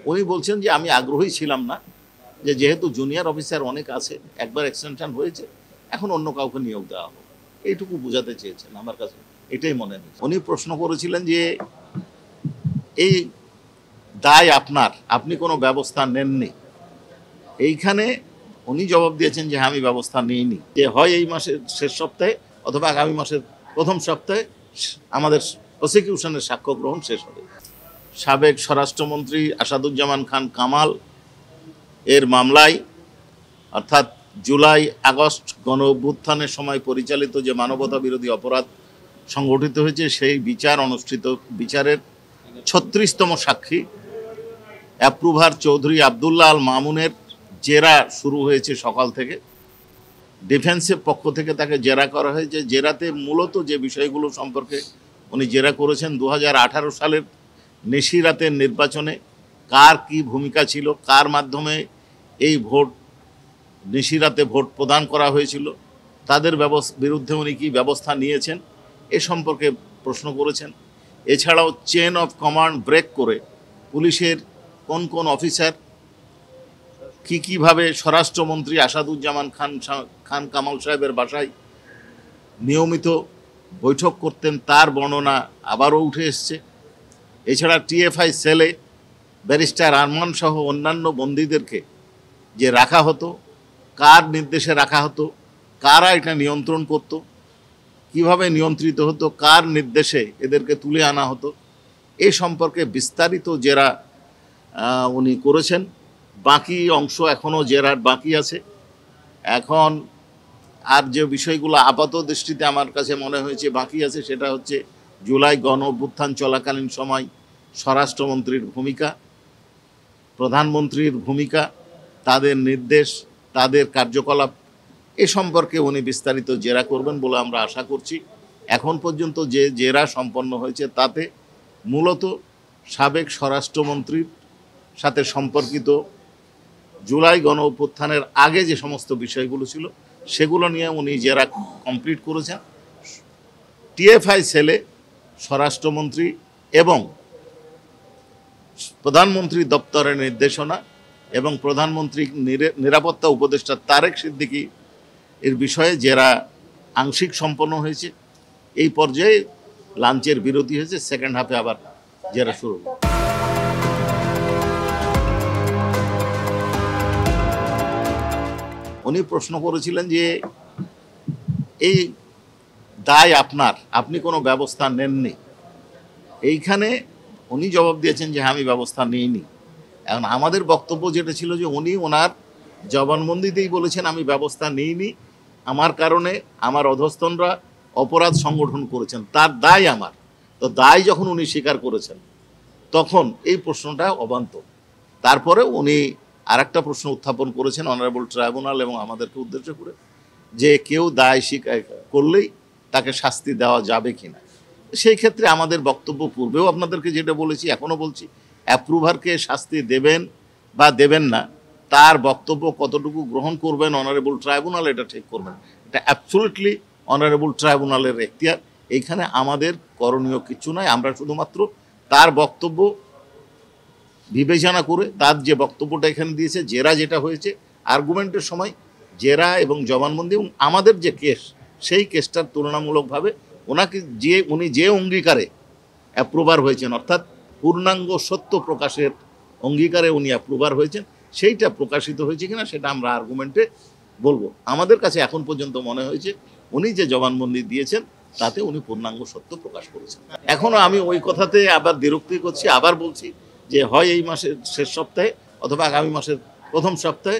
উনি বলছেন যে আমি আগ্রহী ছিলাম না, যে যেহেতু জুনিয়র অফিসার অনেক আছে, একবার এক্সটেনশন হয়েছে, এখন অন্য কাউকে নিয়োগ দেওয়া হোক, এইটুকু বোঝাতে চেয়েছেন। আমার কাছে এটাই মনে হয়। উনি প্রশ্ন করেছিলেন যে এই দায় আপনার, আপনি কোনো ব্যবস্থা নেননি। এইখানে উনি জবাব দিয়েছেন যে আমি ব্যবস্থা নিইনি, যে হয় এই মাসের শেষ সপ্তাহে অথবা আগামী মাসের প্রথম সপ্তাহে আমাদের প্রসিকিউশনের সাক্ষ্য গ্রহণ শেষ হবে। সাবেক স্বরাষ্ট্রমন্ত্রী আসাদুজ্জামান খান কামাল এর মামলায়, অর্থাৎ জুলাই আগস্ট গণ অভ্যুত্থানের সময় পরিচালিত যে মানবতা বিরোধী অপরাধ সংগঠিত হয়েছে, সেই বিচার অনুষ্ঠিত, বিচারের ৩৬তম সাক্ষী অ্যাপ্রুভার চৌধুরী আবদুল্লাহ আল মামুনের জেরা শুরু হয়েছে সকাল থেকে। ডিফেন্সের পক্ষ থেকে তাকে জেরা করা হয়েছে। জেরাতে মূলত যে বিষয়গুলো সম্পর্কে উনি জেরা করেছেন, 2018 সালের নিশিরাতের নির্বাচনে কার কি ভূমিকা ছিল, কার মাধ্যমে এই ভোট নিশিরাতে ভোট প্রদান করা হয়েছিল, তাদের বিরুদ্ধে উনি কী ব্যবস্থা নিয়েছেন এ সম্পর্কে প্রশ্ন করেছেন। এছাড়াও চেন অফ কমান্ড ব্রেক করে পুলিশের কোন কোন অফিসার কীভাবে স্বরাষ্ট্রমন্ত্রী আসাদুজ্জামান খান কামাল সাহেবের বাসায় নিয়মিত বৈঠক করতেন, তার বর্ণনা আবারও উঠে এসছে। এছাড়া টিএফআই সেলে ব্যারিস্টার আরমান সহ অন্যান্য বন্দীদেরকে যে রাখা হতো, কার নির্দেশে রাখা হতো, কারা এটা নিয়ন্ত্রণ করত, কিভাবে নিয়ন্ত্রিত হতো, কার নির্দেশে এদেরকে তুলে আনা হতো, এ সম্পর্কে বিস্তারিত জেরা উনি করেছেন। বাকি অংশ এখনও জেরার বাকি আছে। এখন আর যে বিষয়গুলো আপাত দৃষ্টিতে আমার কাছে মনে হয়েছে বাকি আছে, সেটা হচ্ছে জুলাই গণ অভ্যুত্থান চলাকালীন সময় স্বরাষ্ট্রমন্ত্রীর ভূমিকা, প্রধানমন্ত্রীর ভূমিকা, তাদের নির্দেশ, তাদের কার্যকলাপ, এ সম্পর্কে উনি বিস্তারিত জেরা করবেন বলে আমরা আশা করছি। এখন পর্যন্ত যে জেরা সম্পন্ন হয়েছে তাতে মূলত সাবেক স্বরাষ্ট্রমন্ত্রীর সাথে সম্পর্কিত জুলাই গণ অভ্যুত্থানের আগে যে সমস্ত বিষয়গুলো ছিল সেগুলো নিয়ে উনি জেরা কমপ্লিট করেছেন। টিএফআই সেলে স্বরাষ্ট্রমন্ত্রী এবং প্রধানমন্ত্রী দপ্তরের নির্দেশনা এবং প্রধানমন্ত্রী নিরাপত্তা উপদেষ্টা তারেক সিদ্দিকী এর বিষয়ে জেরা আংশিক সম্পন্ন হয়েছে। এই পর্যায়ে লাঞ্চের বিরতি হয়েছে, সেকেন্ড হাফে আবার জেরা শুরু হবে। উনি প্রশ্ন করেছিলেন যে এই দায় আপনার, আপনি কোনো ব্যবস্থা নেননি। এইখানে উনি জবাব দিয়েছেন যে আমি ব্যবস্থা নিইনি। এখন আমাদের বক্তব্য যেটা ছিল যে উনি ওনার জবানবন্দিতেই বলেছেন আমি ব্যবস্থা নিইনি, আমার কারণে আমার অধস্তনরা অপরাধ সংগঠন করেছেন, তার দায় আমার। তো দায় যখন উনি স্বীকার করেছেন তখন এই প্রশ্নটা অবান্তর। তারপরে উনি আরেকটা প্রশ্ন উত্থাপন করেছেন অনারেবল ট্রাইব্যুনাল এবং আমাদেরকে উদ্দেশ্য করে, যে কেউ দায় স্বীকার করলেই তাকে শাস্তি দেওয়া যাবে কিনা। সেই ক্ষেত্রে আমাদের বক্তব্য পূর্বেও আপনাদেরকে যেটা বলেছি এখনও বলছি, অ্যাপ্রুভারকে শাস্তি দেবেন বা দেবেন না তার বক্তব্য কতটুকু গ্রহণ করবেন অনারেবল ট্রাইব্যুনাল এটা ঠিক করবেন। এটা অ্যাবসলিউটলি অনারেবল ট্রাইব্যুনালের এখতিয়ার। এইখানে আমাদের করণীয় কিছু নয়। আমরা শুধুমাত্র তার বক্তব্য বিবেচনা করে, তার যে বক্তব্যটা এখানে দিয়েছে, জেরা যেটা হয়েছে, আর্গুমেন্টের সময় জেরা এবং জবানবন্দি এবং আমাদের যে কেস, সেই কেসটার তুলনামূলকভাবে উনি যে অঙ্গীকারে অ্যাপ্রুভার হয়েছেন, অর্থাৎ পূর্ণাঙ্গ সত্য প্রকাশের অঙ্গীকারে উনি অ্যাপ্রুভার হয়েছেন, সেইটা প্রকাশিত হয়েছে কিনা সেটা আমরা আর্গুমেন্টে বলবো। আমাদের কাছে এখন পর্যন্ত মনে হয়েছে উনি যে জবানবন্দি দিয়েছেন তাতে উনি পূর্ণাঙ্গ সত্য প্রকাশ করেছেন। এখনও আমি ওই কথাতে আবার বিরক্তি করছি, আবার বলছি যে হয় এই মাসের শেষ সপ্তাহে অথবা আগামী মাসের প্রথম সপ্তাহে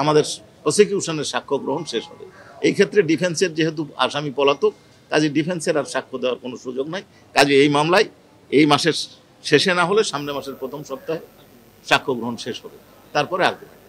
আমাদের প্রসিকিউশনের সাক্ষ্য গ্রহণ শেষ হবে। এই ক্ষেত্রে ডিফেন্সের যেহেতু আসামি পলাতক, কাজে ডিফেন্সের আর সাক্ষ্য দেওয়ার কোনো সুযোগ নাই। কাজে এই মামলায় এই মাসের শেষে না হলে সামনের মাসের প্রথম সপ্তাহে সাক্ষ্য গ্রহণ শেষ হবে, তারপরে আর্গুমেন্ট।